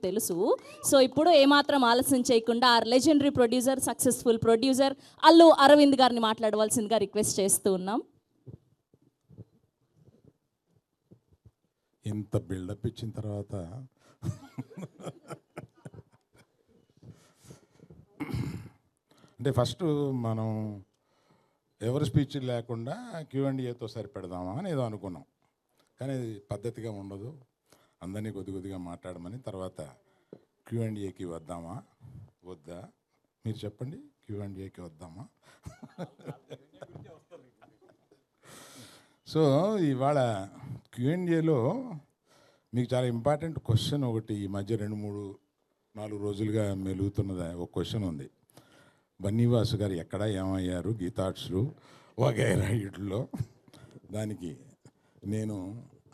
తెలుసు. సో ఇప్పుడు ఏమాత్రం ఆలస్యం చేయకుండా ఆ legendary producer, successful producer Allu Aravind గారిని మాట్లాడవలసిందిగా రిక్వెస్ట్ చేస్తూ ఉన్నాం. ఇంత బిల్డప్ ఇచ్చిన తర్వాత అంటే ఫస్ట్ మనం ఎవరి స్పీచ్ లేకుండా Q&Aతో సరిపెడదామా అని ఏదో అనుకున్నాం. కానీ అది పద్ధతిగా ఉండదు. అందరినీ కొద్దిగా మాట్లాడమని తర్వాత Q&Aకి వద్దామా వద్దా మీరు చెప్పండి. Q&Aకి వద్దామా? సో ఇవాళ Q&Aలో మీకు చాలా ఇంపార్టెంట్ క్వశ్చన్ ఒకటి ఈ మధ్య 2-3-4 రోజులుగా మెలుగుతున్నది ఒక క్వశ్చన్ ఉంది. బన్నీవాసు గారు ఎక్కడ ఏమయ్యారు గీతార్ట్స్లు వగైరా వీటిలో. దానికి నేను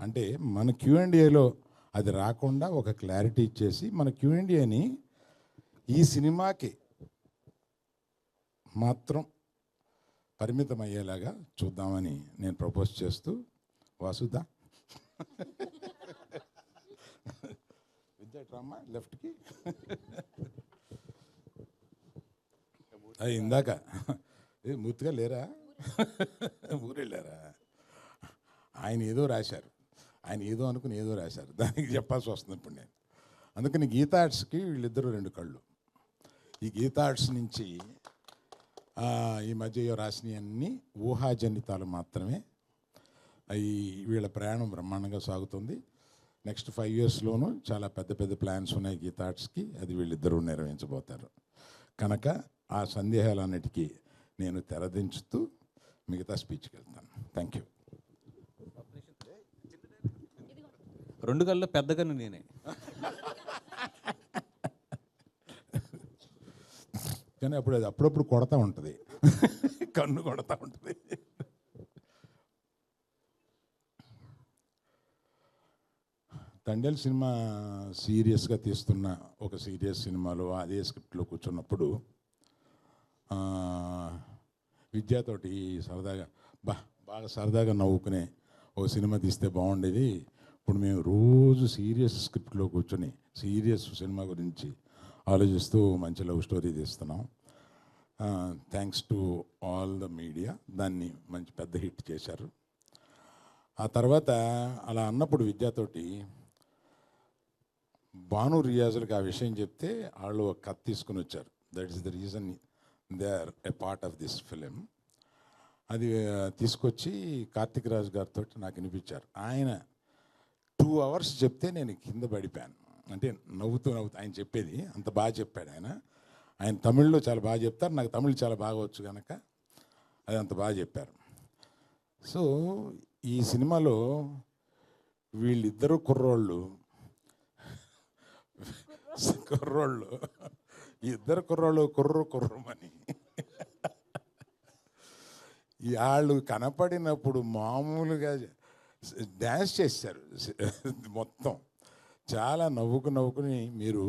అంటే మన Q&Aలో అది రాకుండా ఒక క్లారిటీ ఇచ్చేసి మన Q&Aని ఈ సినిమాకి మాత్రం పరిమితం అయ్యేలాగా చూద్దామని నేను ప్రపోజ్ చేస్తూ వాసుదా విద్యాట్రామా లెఫ్ట్కి అది ఇందాక మూర్తిగా లేరా ఊరెళ్ళారా? ఆయన ఏదో రాశారు, ఆయన ఏదో అనుకుని ఏదో రాశారు, దానికి చెప్పాల్సి వస్తుంది ఇప్పుడు నేను. అందుకని గీతార్ట్స్కి వీళ్ళిద్దరూ 2 కళ్ళు. ఈ గీతార్ట్స్ నుంచి ఈ మధ్య రాసినవన్నీ ఊహాజనితాలు మాత్రమే. అవి వీళ్ళ ప్రయాణం బ్రహ్మాండంగా సాగుతుంది. నెక్స్ట్ 5 yearsలోనూ చాలా పెద్ద ప్లాన్స్ ఉన్నాయి గీతార్ట్స్కి. అది వీళ్ళిద్దరూ నిర్వహించబోతారు. కనుక ఆ సందేహాలన్నిటికీ నేను తెరదించుతూ మిగతా స్పీచ్కి వెళ్తాను. Thank you. 2 కళ్ళు పెద్దగాను నేనే. కానీ అప్పుడు అది అప్పుడప్పుడు కొడతా ఉంటుంది, కన్ను కొడతా ఉంటుంది. తండేల్ సినిమా సీరియస్గా తీస్తున్న ఒక సీరియస్ సినిమాలో అదే స్క్రిప్ట్లో కూర్చున్నప్పుడు విద్యతోటి సరదాగా బాగా సరదాగా నవ్వుకునే ఓ సినిమా తీస్తే బాగుండేది. ఇప్పుడు మేము రోజు సీరియస్ స్క్రిప్ట్లో కూర్చొని సీరియస్ సినిమా గురించి ఆలోచిస్తూ మంచి లవ్ స్టోరీ తీస్తున్నాం. Thanks to all the media దాన్ని మంచి పెద్ద హిట్ చేశారు. ఆ తర్వాత అలా అన్నప్పుడు విద్యతోటి భాను రియాజులకు ఆ విషయం చెప్తే వాళ్ళు ఒక కథ తీసుకుని వచ్చారు. That is the reason they are a part of this film. అది తీసుకొచ్చి కార్తిక్ రాజ్ గారితో నాకు వినిపించారు. ఆయన 2 hours చెప్తే నేను కింద పడిపోయాను. అంటే నవ్వుతూ ఆయన చెప్పేది అంత బాగా చెప్పాడు. ఆయన తమిళ్లో చాలా బాగా చెప్తారు, నాకు తమిళ్ చాలా బాగా వచ్చు కనుక అది అంత బాగా చెప్పారు. సో ఈ సినిమాలో వీళ్ళిద్దరూ కుర్రోళ్ళు ఇద్దరు కుర్రోళ్ళు కుర్రమని వాళ్ళు కనపడినప్పుడు మామూలుగా డ్యాన్స్ చేశారు మొత్తం. చాలా నవ్వుకుని మీరు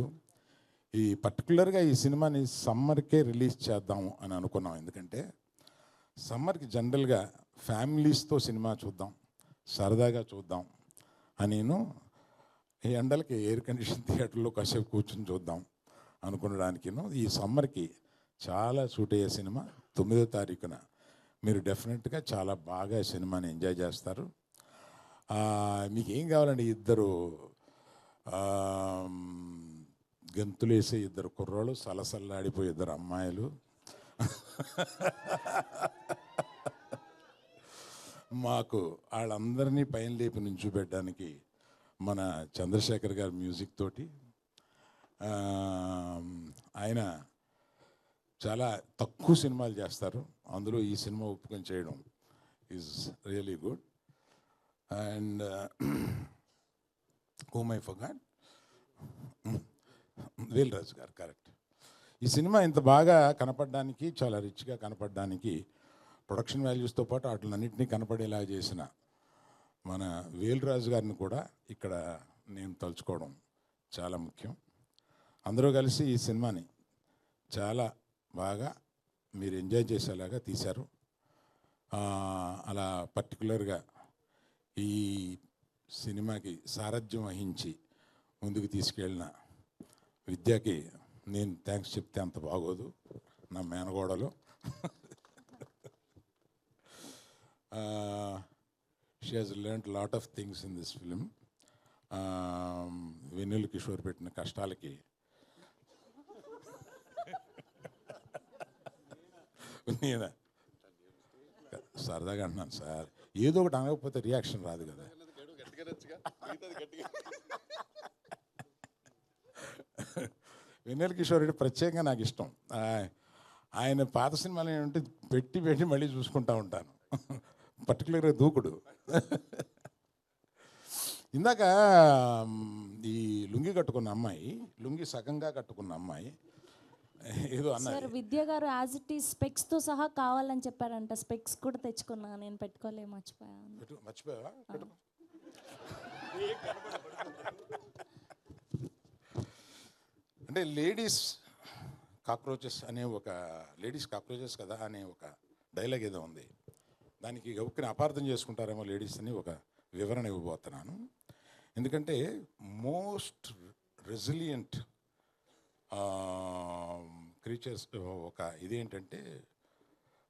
ఈ పర్టికులర్గా ఈ సినిమాని సమ్మర్కే రిలీజ్ చేద్దాము అని అనుకున్నాం. ఎందుకంటే సమ్మర్కి జనరల్గా ఫ్యామిలీస్తో సినిమా చూద్దాం, సరదాగా చూద్దాం అని ఈ ఎండలకి ఎయిర్ కండిషన్ థియేటర్లో కాసేపు కూర్చొని చూద్దాం అనుకునడానికి ఈ సమ్మర్కి చాలా సూట్ అయ్యే సినిమా. 9వ తారీఖున మీరు డెఫినెట్గా చాలా బాగా సినిమాని ఎంజాయ్ చేస్తారు. మీకు ఏం కావాలండి? ఇద్దరు గెంతులేసే 2 కుర్రోళ్ళు, సలసల్లాడిపోయే 2 అమ్మాయిలు, మాకు వాళ్ళందరినీ పైన లేపి నుంచోబెట్టడానికి మన చంద్రశేఖర్ గారి మ్యూజిక్ తోటి. ఆయన చాలా తక్కువ సినిమాలు చేస్తారు, అందులో ఈ సినిమా ఒప్పుకొని చేయడం is really good. And whom I forgot, Vel Raju గారు, కరెక్ట్. ఈ సినిమా ఇంత బాగా కనపడడానికి, చాలా రిచ్గా కనపడడానికి, ప్రొడక్షన్ వాల్యూస్తో పాటు వాటిలన్నింటినీ కనపడేలా చేసిన మన వేల్ రాజు గారిని కూడా ఇక్కడ నేను తలుచుకోవడం చాలా ముఖ్యం. అందరూ కలిసి ఈ సినిమాని చాలా బాగా మీరు ఎంజాయ్ చేసేలాగా తీశారు. అలా పర్టికులర్గా ఈ సినిమాకి సారథ్యం వహించి ముందుకు తీసుకెళ్ళిన విద్యకి నేను థ్యాంక్స్ చెప్తే అంత బాగోదు, నా మేనగోడలు. She has learned lot of things in this film. Vennela Kishore పెట్టిన కష్టాలకి నేను సరదాగా అంటున్నాను సార్, ఏదో ఒకటి అనకపోతే రియాక్షన్ రాదు కదా. వెన్నెల కిషోర్ రెడ్డి ప్రత్యేకంగా నాకు ఇష్టం. ఆయన పాత సినిమాలు ఏంటంటే పెట్టి పెట్టి మళ్ళీ చూసుకుంటూ ఉంటాను, పర్టికులర్గా దూకుడు. ఇందాక ఈ లుంగి కట్టుకున్న అమ్మాయి, లుంగి సగంగా కట్టుకున్న అమ్మాయి ఏదో అన్నారు. సార్ విద్య గారు యాజ్ ఇట్ ఈస్ స్పెక్స్ తో సహా కావాలని చెప్పారంట. స్పెక్స్ కూడా తెచ్చుకున్నా, నేను పెట్టుకోలే, మర్చిపోయాను. మర్చిపోయావా? అంటే లేడీస్ కాక్రోచెస్ కదా అనే ఒక డైలాగ్ ఏదో ఉంది. దానికి గౌక్కిని అపార్థం చేసుకుంటారేమో లేడీస్ అని ఒక వివరణ ఇవ్వబోతున్నాను. ఎందుకంటే మోస్ట్ రెసిలియంట్ క్రీచర్స్ ఒక ఇదేంటంటే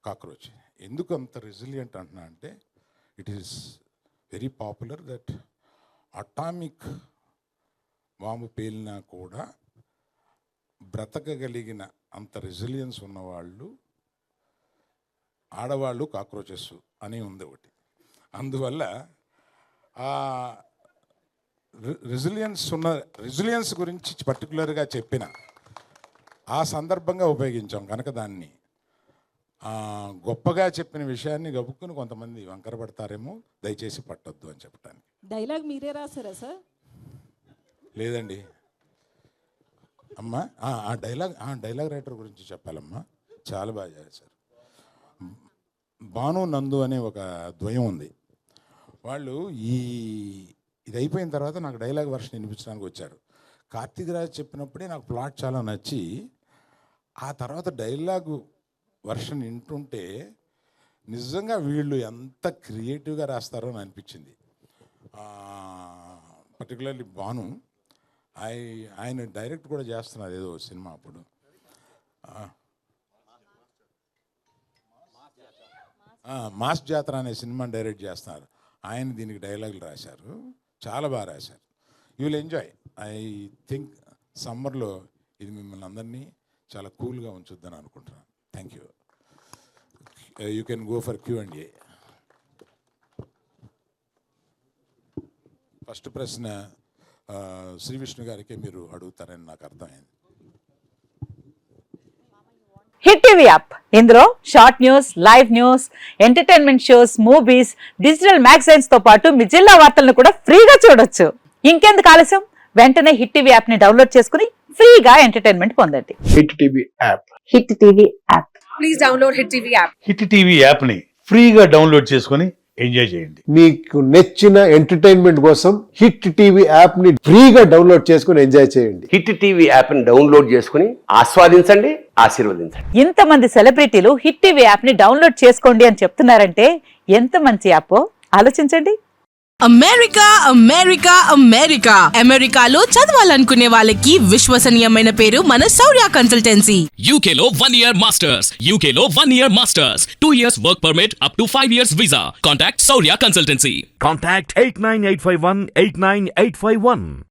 కాక్రోచ్. ఎందుకు అంత రెసిలియంట్ అంటున్నా అంటే it is very popular that atomic bomb పేలినా కూడా బ్రతకగలిగిన అంత రెసిలియన్స్ ఉన్నవాళ్ళు ఆడవాళ్ళు కాక్రోచెస్ అని ఉంది ఒకటి. అందువల్ల రెసిలియన్స్ గురించి పర్టికులర్గా చెప్పిన ఆ సందర్భంగా ఉపయోగించాం కనుక దాన్ని గొప్పగా చెప్పిన విషయాన్ని గబుక్కుని కొంతమంది వంకర పడతారేమో, దయచేసి పట్టొద్దు అని చెప్పడానికి. డైలాగ్ మీరే రాసారా సార్? లేదండి అమ్మా, ఆ డైలాగ్ రైటర్ గురించి చెప్పాలమ్మా, చాలా బాగా చేశారు. భాను నందు అనే ఒక ద్వయం ఉంది. వాళ్ళు ఇది అయిపోయిన తర్వాత నాకు డైలాగ్ వర్షన్ వినిపించడానికి వచ్చారు. కార్తీక్ రాజ్ చెప్పినప్పుడే నాకు ప్లాట్ చాలా నచ్చి ఆ తర్వాత డైలాగు వర్షన్ వింటుంటే నిజంగా వీళ్ళు ఎంత క్రియేటివ్గా రాస్తారో అని అనిపించింది. పర్టికులర్లీ భాను, ఆయన డైరెక్ట్ కూడా చేస్తున్నారు ఏదో సినిమా. అప్పుడు మాస్ జాతర అనే సినిమా డైరెక్ట్ చేస్తున్నారు. ఆయన దీనికి డైలాగులు రాశారు, చాలా బాగా రాశారు. You will enjoy. I think సమ్మర్లో ఇది మిమ్మల్ని అందరినీ చాలా కూల్గా ఉంచుద్దని అనుకుంటున్నాను. Thank you. You can go for Q&A. First ప్రశ్న శ్రీ విష్ణు గారికి మీరు అడుగుతారని నాకు అర్థమైంది. హిట్ టీవీ యాప్, ఇందులో short news, live news, entertainment shows, movies, digital magazines తో పాటు మీ జిల్లా వార్తలను కూడా ఫ్రీగా చూడొచ్చు. ఇంకెందుకు ఆలస్యం, వెంటనే హిట్ టీవీ యాప్ ని డౌన్లోడ్ చేసుకుని ఫ్రీగా ఎంటర్టైన్మెంట్ పొందండి. Hit TV app. Hit TV app. Please download hit TV app. Hit TV app ని ఫ్రీగా డౌన్లోడ్ చేసుకొని ఎంజాయ్ చేయండి. మీకు నచ్చిన ఎంటర్టైన్మెంట్ కోసం హిట్ టీవీ యాప్ ని ఫ్రీగా డౌన్లోడ్ చేసుకొని ఎంజాయ్ చేయండి. హిట్ టీవీ యాప్ ని డౌన్లోడ్ చేసుకుని ఆస్వాదించండి, ఆశీర్వదించండి. ఇంతమంది సెలబ్రిటీలు హిట్ టీవీ యాప్ ని డౌన్లోడ్ చేసుకోండి అని చెప్తున్నారంటే ఎంత మంచి యాప్ ఆలోచించండి. అమెరికా అమెరికా అమెరికా అమెరికాలో చదవాలనుకునే వాళ్ళకి విశ్వసనీయమైన పేరు మన శౌర్య కన్సల్టెన్సీ. UK లో 1 year masters. UK లో 1 year masters. 2 years work permit up to 5 years visa. Contact Saurya Consultancy. Contact 89851 89851.